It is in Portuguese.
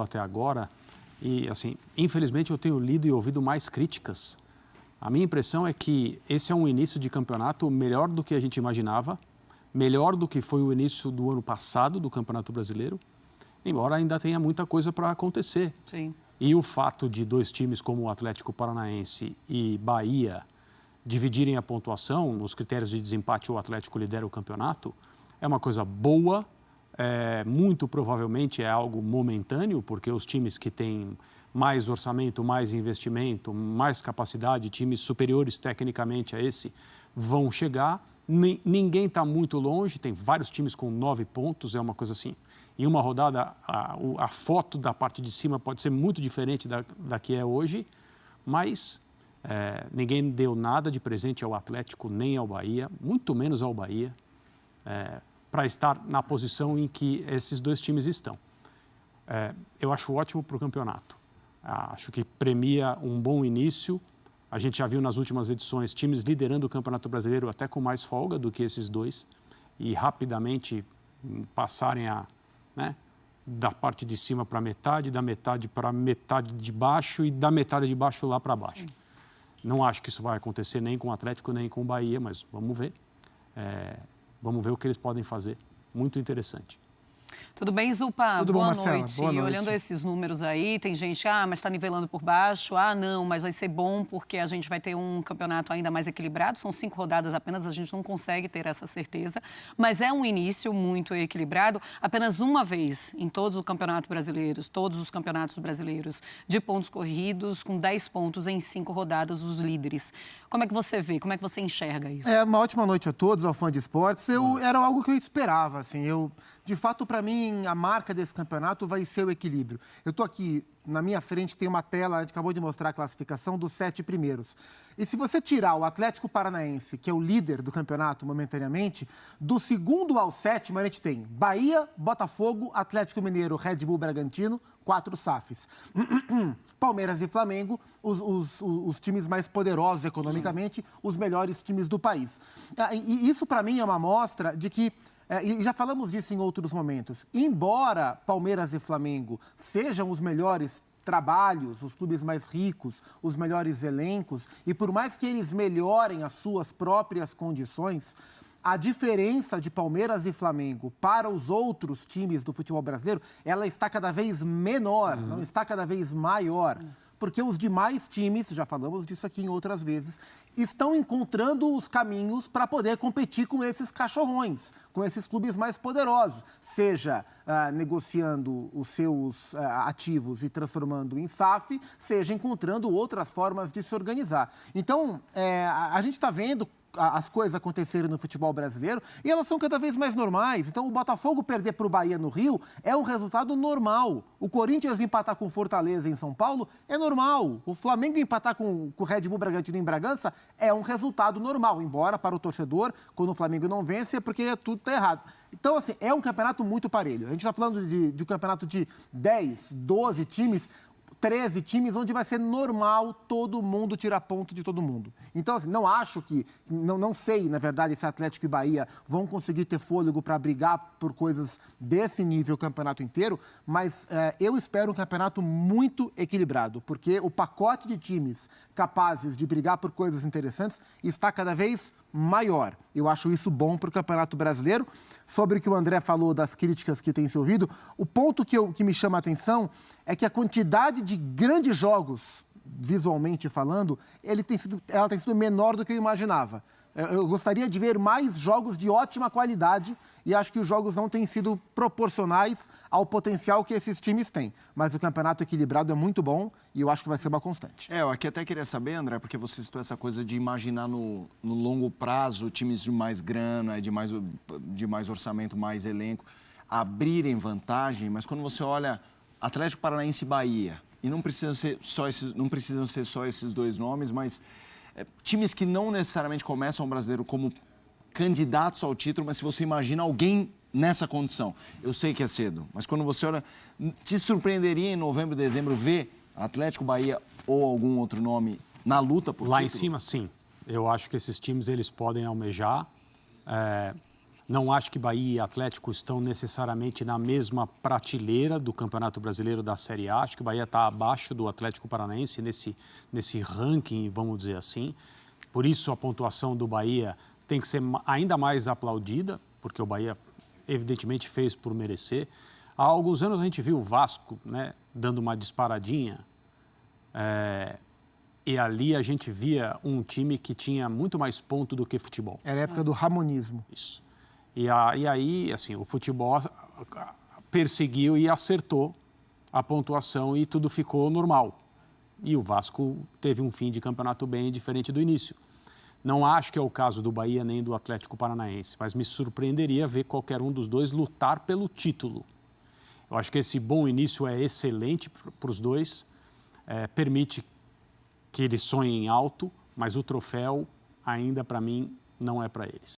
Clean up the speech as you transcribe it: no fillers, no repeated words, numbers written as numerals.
até agora e, assim, infelizmente eu tenho lido e ouvido mais críticas. A minha impressão é que esse é um início de campeonato melhor do que a gente imaginava, melhor do que foi o início do ano passado do Campeonato Brasileiro, embora ainda tenha muita coisa para acontecer. Sim. E o fato de dois times como o Atlético Paranaense e Bahia dividirem a pontuação, nos critérios de desempate o Atlético lidera o campeonato, é uma coisa boa, muito provavelmente é algo momentâneo, porque os times que têm mais orçamento, mais investimento, mais capacidade, times superiores tecnicamente a esse, vão chegar. Ninguém está muito longe, tem vários times com 9 pontos, é uma coisa assim. Em uma rodada, a foto da parte de cima pode ser muito diferente da que é hoje, mas ninguém deu nada de presente ao Atlético, nem ao Bahia, muito menos ao Bahia, para estar na posição em que esses dois times estão. Eu acho ótimo para o campeonato. Acho que premia um bom início. A gente já viu nas últimas edições times liderando o Campeonato Brasileiro até com mais folga do que esses dois e rapidamente passarem da parte de cima para metade, da metade para metade de baixo e da metade de baixo lá para baixo. Não acho que isso vai acontecer nem com o Atlético nem com o Bahia, mas vamos ver. Vamos ver o que eles podem fazer. Muito interessante. Tudo bem, Zupa? Tudo bom, Boa Marcela? noite. Boa noite. E olhando esses números aí, tem gente, mas está nivelando por baixo. Não, mas vai ser bom porque a gente vai ter um campeonato ainda mais equilibrado. São 5 rodadas apenas, a gente não consegue ter essa certeza. Mas é um início muito equilibrado. Apenas uma vez em todos os campeonatos brasileiros, de pontos corridos, com 10 pontos em 5 rodadas, os líderes. Como é que você vê? Como é que você enxerga isso? Uma ótima noite a todos, ao fã de esportes. Era algo que eu esperava, assim. De fato, para mim, a marca desse campeonato vai ser o equilíbrio. Eu estou aqui, na minha frente, tem uma tela, a gente acabou de mostrar a classificação dos 7 primeiros. E se você tirar o Atlético Paranaense, que é o líder do campeonato momentaneamente, do 2º ao 7º, a gente tem Bahia, Botafogo, Atlético Mineiro, Red Bull Bragantino, 4 SAFs. Palmeiras e Flamengo, os times mais poderosos economicamente, os melhores times do país. E isso, para mim, é uma amostra de que e já falamos disso em outros momentos. Embora Palmeiras e Flamengo sejam os melhores trabalhos, os clubes mais ricos, os melhores elencos, e por mais que eles melhorem as suas próprias condições, a diferença de Palmeiras e Flamengo para os outros times do futebol brasileiro, ela está cada vez menor, não está cada vez maior. Porque os demais times, já falamos disso aqui em outras vezes, estão encontrando os caminhos para poder competir com esses cachorrões, com esses clubes mais poderosos, seja negociando os seus ativos e transformando em SAF, seja encontrando outras formas de se organizar. Então, a gente está vendo as coisas acontecerem no futebol brasileiro e elas são cada vez mais normais. Então, o Botafogo perder para o Bahia no Rio é um resultado normal. O Corinthians empatar com o Fortaleza em São Paulo é normal. O Flamengo empatar com o Red Bull Bragantino em Bragança é um resultado normal. Embora, para o torcedor, quando o Flamengo não vence, é porque tudo está errado. Então, assim, é um campeonato muito parelho. A gente está falando de um campeonato de 10, 12 times, 13 times, onde vai ser normal todo mundo tirar ponto de todo mundo. Então, assim, não acho que... Não sei, na verdade, se Atlético e Bahia vão conseguir ter fôlego para brigar por coisas desse nível o campeonato inteiro, mas eu espero um campeonato muito equilibrado, porque o pacote de times capazes de brigar por coisas interessantes está cada vez maior. Eu acho isso bom para o Campeonato Brasileiro. Sobre o que o André falou das críticas que tem se ouvido, o ponto que me chama a atenção é que a quantidade de grandes jogos, visualmente falando, ela tem sido menor do que eu imaginava. Eu gostaria de ver mais jogos de ótima qualidade e acho que os jogos não têm sido proporcionais ao potencial que esses times têm. Mas o campeonato equilibrado é muito bom e eu acho que vai ser uma constante. Eu aqui até queria saber, André, porque você citou essa coisa de imaginar no longo prazo times de mais grana, de mais orçamento, mais elenco, abrirem vantagem, mas quando você olha Atlético Paranaense e Bahia, e não precisam ser só esses dois nomes, mas... times que não necessariamente começam o brasileiro como candidatos ao título, mas se você imagina alguém nessa condição. Eu sei que é cedo, mas quando você olha, te surpreenderia em novembro, dezembro ver Atlético, Bahia ou algum outro nome na luta por título? Lá em cima, sim. Eu acho que esses times eles podem almejar. Não acho que Bahia e Atlético estão necessariamente na mesma prateleira do Campeonato Brasileiro da Série A. Acho que o Bahia está abaixo do Atlético Paranaense nesse ranking, vamos dizer assim. Por isso, a pontuação do Bahia tem que ser ainda mais aplaudida, porque o Bahia, evidentemente, fez por merecer. Há alguns anos a gente viu o Vasco, né, dando uma disparadinha. E ali a gente via um time que tinha muito mais ponto do que futebol. Era a época do ramonismo. Isso. E aí, assim, o futebol perseguiu e acertou a pontuação e tudo ficou normal. E o Vasco teve um fim de campeonato bem diferente do início. Não acho que é o caso do Bahia nem do Atlético Paranaense, mas me surpreenderia ver qualquer um dos dois lutar pelo título. Eu acho que esse bom início é excelente para os dois, permite que eles sonhem alto, mas o troféu ainda, para mim, não é para eles.